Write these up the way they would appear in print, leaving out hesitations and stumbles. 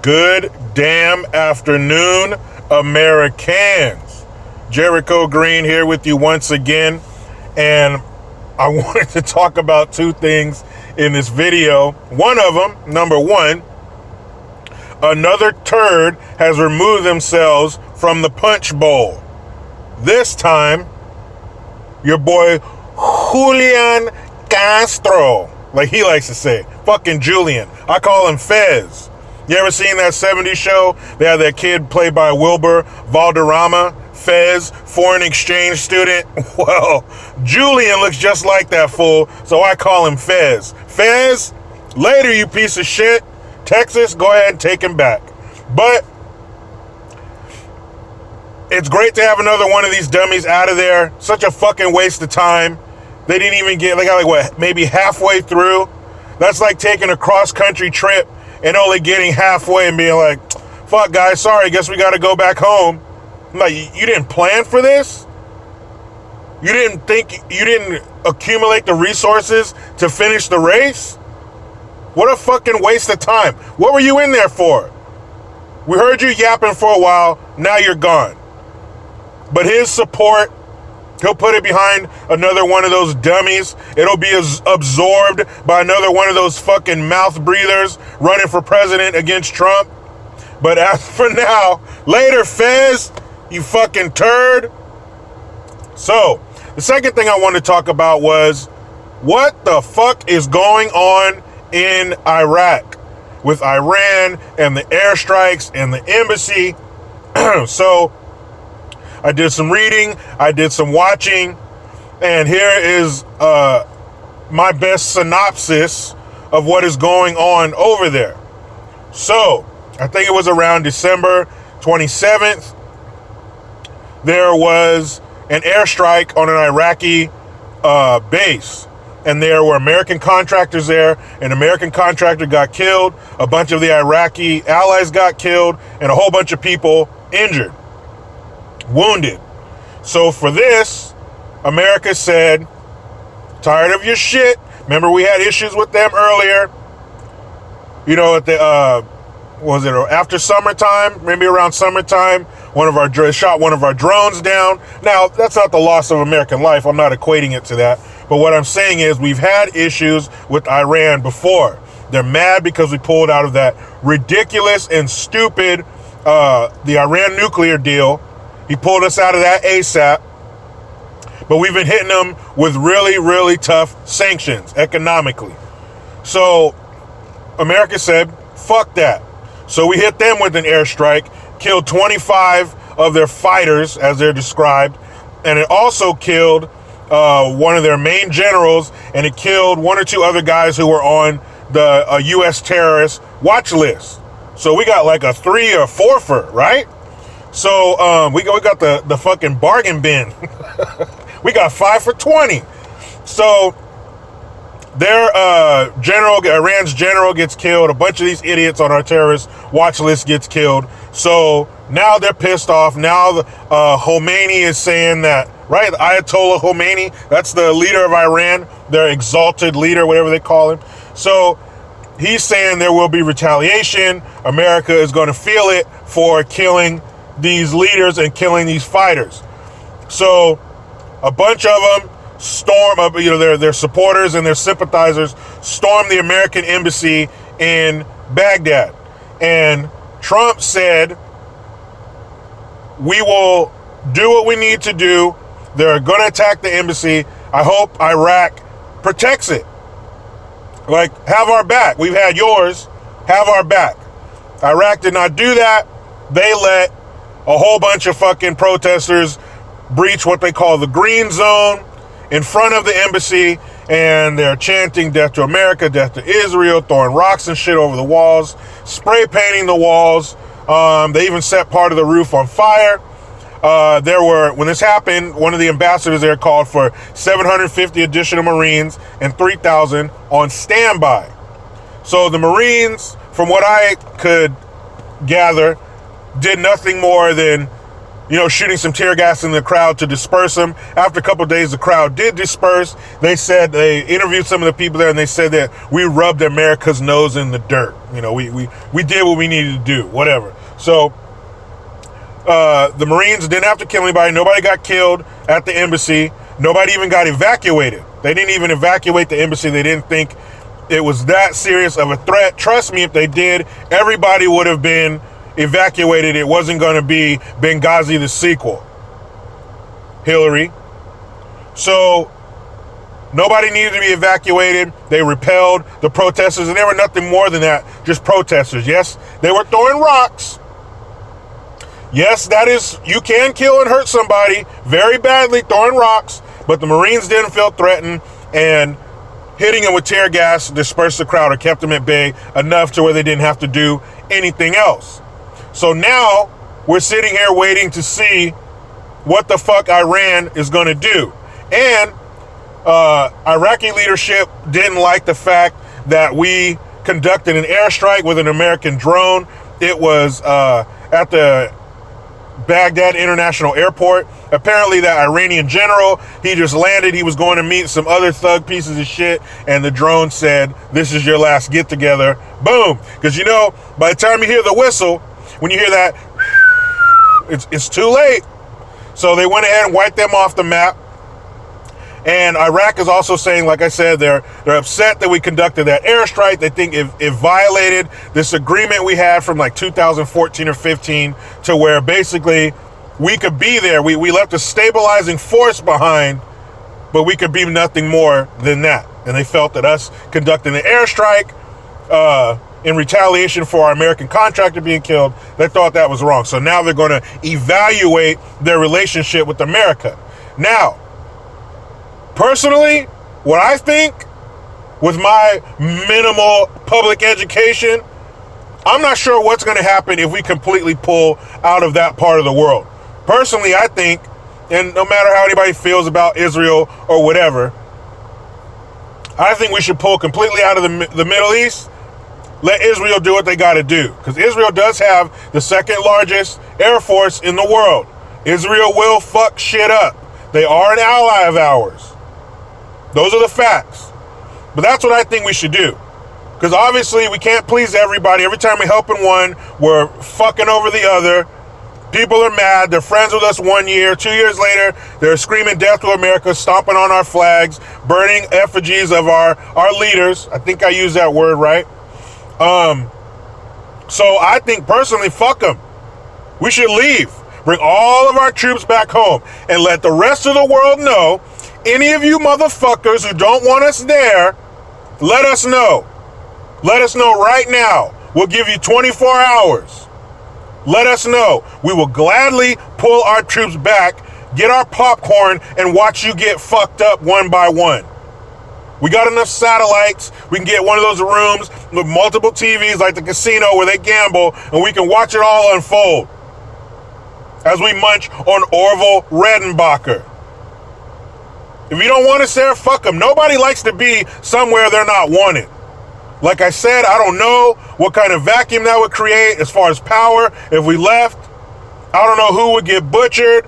Good damn afternoon, Americans. Jericho Green here with you once again, and I wanted to talk about two things in this video. One of them, number one, another turd has removed themselves from the punch bowl. This time, your boy Julian Castro, like he likes to say, fucking Julian. I call him Fez. You ever seen that 70s show? They had that kid played by Wilbur Valderrama, Fez, foreign exchange student. Well, Julian looks just like that fool, so I call him Fez. Fez, later, you piece of shit. Texas, go ahead and take him back. But it's great to have another one of these dummies out of there. Such a fucking waste of time. They didn't even get, they got like what, maybe halfway through? That's like taking a cross-country trip and only getting halfway and being like, fuck guys, sorry, guess we gotta go back home. I'm like, you didn't plan for this? You didn't accumulate the resources to finish the race? What a fucking waste of time. What were you in there for? We heard you yapping for a while, now you're gone. But his support, he'll put it behind another one of those dummies. It'll be absorbed by another one of those fucking mouth breathers running for president against Trump. But as for now, later, Fez, you fucking turd. So, the second thing I wanted to talk about was what the fuck is going on in Iraq with Iran and the airstrikes and the embassy. So, I did some reading, I did some watching, and here is my best synopsis of what is going on over there. So, I think it was around December 27th, there was an airstrike on an Iraqi base, and there were American contractors there. An American contractor got killed, a bunch of the Iraqi allies got killed, and a whole bunch of people injured. Wounded. So for this, America said, tired of your shit. Remember we had issues with them earlier. You know, at the after summertime, maybe around summertime, shot one of our drones down. Now, that's not the loss of American life. I'm not equating it to that. But what I'm saying is we've had issues with Iran before. They're mad because we pulled out of that ridiculous and stupid the Iran nuclear deal. He pulled us out of that ASAP, but we've been hitting them with really, really tough sanctions economically. So America said, fuck that. So we hit them with an airstrike, killed 25 of their fighters, as they're described, and it also killed one of their main generals, and it killed one or two other guys who were on the U.S. terrorist watch list. So we got like a 3 or 4-fer, right? So we got the fucking bargain bin. We got 5 for 20. So their Iran's general gets killed. A bunch of these idiots on our terrorist watch list gets killed. So now they're pissed off. Now Khomeini is saying that, right? Ayatollah Khomeini, that's the leader of Iran, their exalted leader, whatever they call him. So he's saying there will be retaliation. America is going to feel it for killing these leaders and killing these fighters. So a bunch of them storm up, their supporters and their sympathizers storm the American embassy in Baghdad. And Trump said, we will do what we need to do. They're going to attack the embassy. I hope Iraq protects it. Like, have our back. We've had yours. Have our back. Iraq did not do that. They let a whole bunch of fucking protesters breach what they call the green zone in front of the embassy, and they're chanting death to America, death to Israel, throwing rocks and shit over the walls, spray painting the walls. They even set part of the roof on fire. When this happened, one of the ambassadors there called for 750 additional Marines and 3,000 on standby. So the Marines, from what I could gather, did nothing more than shooting some tear gas in the crowd to disperse them. After a couple of days, the crowd did disperse. They said, they interviewed some of the people there, and they said that we rubbed America's nose in the dirt. We did what we needed to do, whatever. So the Marines didn't have to kill anybody. Nobody got killed at the embassy. Nobody even got evacuated. They didn't even evacuate the embassy. They didn't think it was that serious of a threat. Trust me, if they did, everybody would have been evacuated. It wasn't going to be Benghazi the sequel, Hillary. So nobody needed to be evacuated. They repelled the protesters, and they were nothing more than that, just protesters. Yes, they were throwing rocks. Yes, that is, you can kill and hurt somebody very badly throwing rocks, but the Marines didn't feel threatened, and hitting them with tear gas dispersed the crowd or kept them at bay enough to where they didn't have to do anything else. So now we're sitting here waiting to see what the fuck Iran is going to do. And Iraqi leadership didn't like the fact that we conducted an airstrike with an American drone. It was at the Baghdad International Airport. Apparently that Iranian general, he just landed. He was going to meet some other thug pieces of shit, and the drone said, "This is your last get together." Boom. Because by the time you hear the whistle, when you hear that, it's too late. So they went ahead and wiped them off the map. And Iraq is also saying, like I said, they're upset that we conducted that airstrike. They think it violated this agreement we had from like 2014 or 15, to where basically we could be there. We left a stabilizing force behind, but we could be nothing more than that. And they felt that us conducting the airstrike in retaliation for our American contractor being killed, they thought that was wrong. So now they're going to evaluate their relationship with America. Now, personally, what I think, with my minimal public education, I'm not sure what's going to happen if we completely pull out of that part of the world. Personally, I think, and no matter how anybody feels about Israel or whatever, I think we should pull completely out of the Middle East. Let Israel do what they got to do. Because Israel does have the second largest air force in the world. Israel will fuck shit up. They are an ally of ours. Those are the facts. But that's what I think we should do. Because obviously we can't please everybody. Every time we're helping one, we're fucking over the other. People are mad. They're friends with us 1 year. 2 years later, they're screaming death to America, stomping on our flags, burning effigies of our leaders. I think I used that word right. So I think personally, fuck them. We should leave. Bring all of our troops back home and let the rest of the world know. Any of you motherfuckers who don't want us there, let us know. Let us know right now. We'll give you 24 hours. Let us know. We will gladly pull our troops back, get our popcorn, and watch you get fucked up one by one. We got enough satellites. We can get one of those rooms with multiple TVs like the casino where they gamble, and we can watch it all unfold as we munch on Orville Redenbacher. If you don't want us there, fuck them. Nobody likes to be somewhere they're not wanted. Like I said, I don't know what kind of vacuum that would create as far as power if we left. I don't know who would get butchered.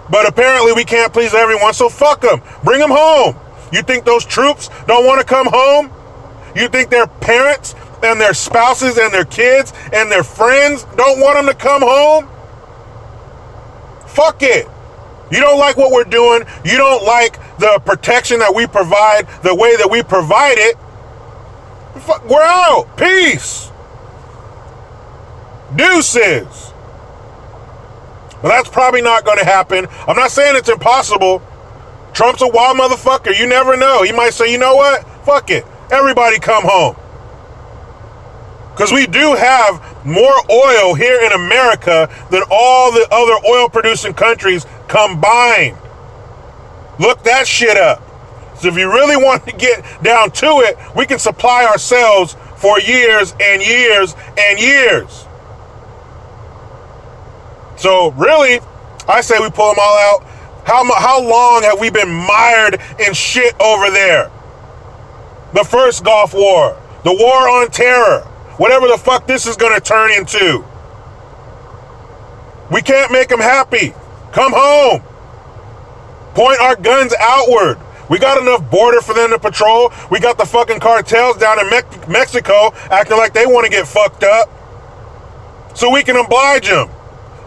But apparently we can't please everyone, so fuck them. Bring them home. You think those troops don't want to come home? You think their parents and their spouses and their kids and their friends don't want them to come home? Fuck it. You don't like what we're doing. You don't like the protection that we provide, the way that we provide it. We're out. Peace. Deuces. But that's probably not going to happen. I'm not saying it's impossible. Trump's a wild motherfucker. You never know. He might say, you know what? Fuck it. Everybody come home. Because we do have more oil here in America than all the other oil-producing countries combined. Look that shit up. So if you really want to get down to it, we can supply ourselves for years and years and years. So really, I say we pull them all out. How long have we been mired in shit over there? The first Gulf War, the war on terror, whatever the fuck this is going to turn into. We can't make them happy. Come home. Point our guns outward. We got enough border for them to patrol. We got the fucking cartels down in Mexico acting like they want to get fucked up. So we can oblige them.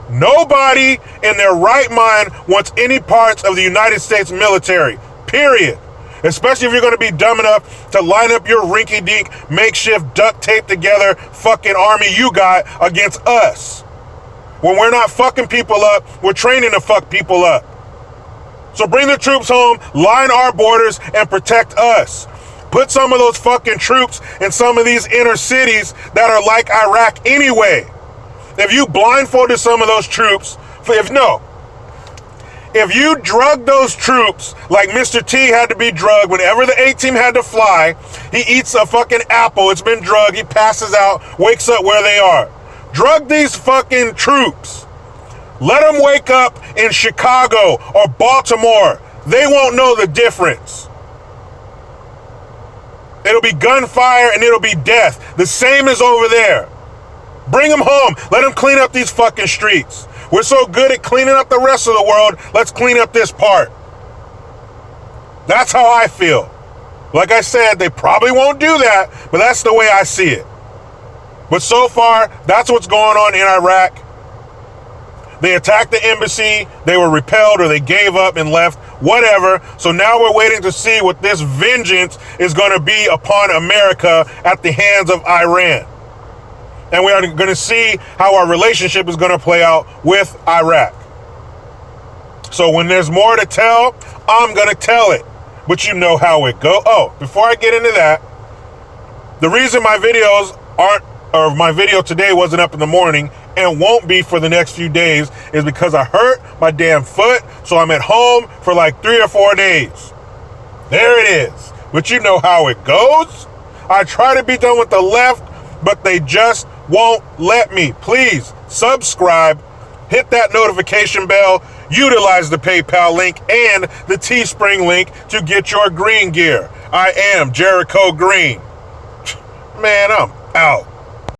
Nobody in their right mind wants any parts of the United States military. Period. Especially if you're going to be dumb enough to line up your rinky-dink, makeshift, duct tape together fucking army you got against us. When we're not fucking people up, we're training to fuck people up. So bring the troops home, line our borders, and protect us. Put some of those fucking troops in some of these inner cities that are like Iraq anyway. If you blindfolded some of those troops, if you drug those troops like Mr. T had to be drugged whenever the A-team had to fly, he eats a fucking apple, it's been drugged, he passes out, wakes up where they are. Drug these fucking troops. Let them wake up in Chicago or Baltimore. They won't know the difference. It'll be gunfire and it'll be death. The same as over there. Bring them home. Let them clean up these fucking streets. We're so good at cleaning up the rest of the world, let's clean up this part. That's how I feel. Like I said, they probably won't do that, but that's the way I see it. But so far, that's what's going on in Iraq. They attacked the embassy, they were repelled, or they gave up and left, whatever. So now we're waiting to see what this vengeance is going to be upon America at the hands of Iran. And we are going to see how our relationship is going to play out with Iraq. So when there's more to tell, I'm going to tell it. But you know how it goes. Oh, before I get into that, the reason my my video today wasn't up in the morning and won't be for the next few days is because I hurt my damn foot. So I'm at home for like 3 or 4 days. There it is. But you know how it goes. I try to be done with the left, but they just won't let me. Please subscribe, hit that notification bell, utilize the PayPal link and the Teespring link to get your green gear. I am Jericho Green. Man, I'm out.